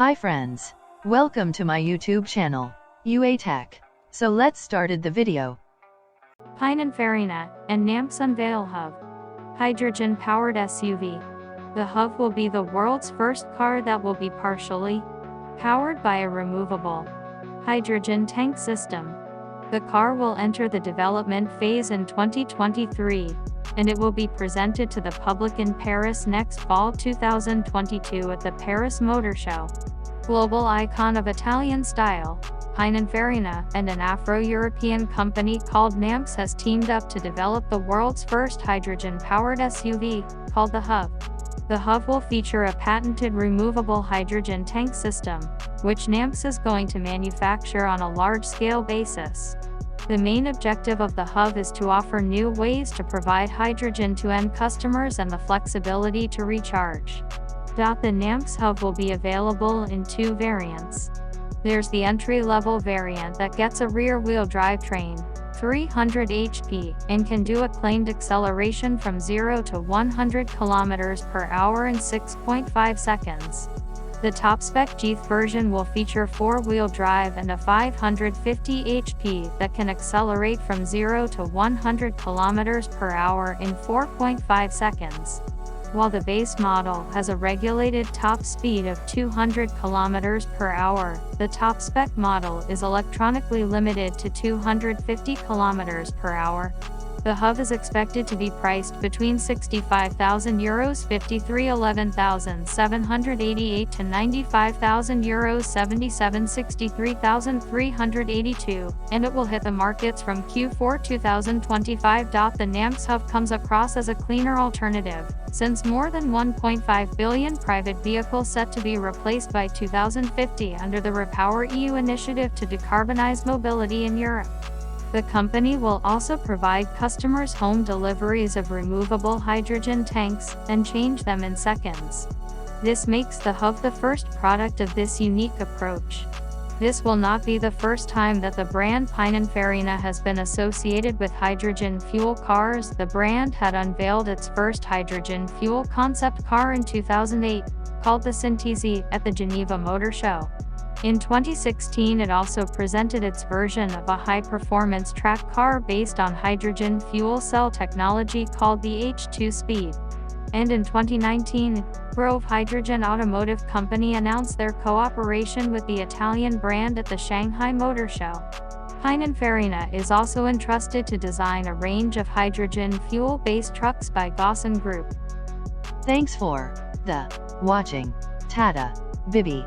Hi friends. Welcome to my YouTube channel, UA Tech. So let's started the video. Pininfarina and NAMX Unveil HUV. Hydrogen-powered SUV. The HUV will be the world's first car that will be partially powered by a removable hydrogen tank system. The car will enter the development phase in 2023, and it will be presented to the public in Paris next fall 2022 at the Paris Motor Show. Global icon of Italian style, Pininfarina and an Afro-European company called NAMX has teamed up to develop the world's first hydrogen-powered SUV, called the HUV. The HUV will feature a patented removable hydrogen tank system, which NAMX is going to manufacture on a large-scale basis. The main objective of the HUV is to offer new ways to provide hydrogen to end customers and the flexibility to recharge. The NAMX HUV will be available in two variants. There's the entry-level variant that gets a rear-wheel drivetrain, 300 HP, and can do a claimed acceleration from 0 to 100 km per hour in 6.5 seconds. The top-spec G version will feature four-wheel drive and a 550 HP that can accelerate from 0 to 100 km per hour in 4.5 seconds. While the base model has a regulated top speed of 200 km per hour, the top-spec model is electronically limited to 250 km per hour. The HUV is expected to be priced between €65,000 €53,11,788 to €95,000 €77,63,382, and it will hit the markets from Q4 2025. The NAMX HUV comes across as a cleaner alternative, since more than 1.5 billion private vehicles set to be replaced by 2050 under the Repower EU initiative to decarbonize mobility in Europe. The company will also provide customers home deliveries of removable hydrogen tanks and change them in seconds. This makes the HUV the first product of this unique approach. This will not be the first time that the brand Pininfarina has been associated with hydrogen fuel cars. The brand had unveiled its first hydrogen fuel concept car in 2008, called the Synthese, at the Geneva Motor Show. In 2016 it also presented its version of a high-performance track car based on hydrogen fuel cell technology called the H2 Speed. And in 2019, Grove Hydrogen Automotive Company announced their cooperation with the Italian brand at the Shanghai Motor Show. Pininfarina is also entrusted to design a range of hydrogen fuel-based trucks by Gaussen Group. Thanks for watching. Tada, Bibi.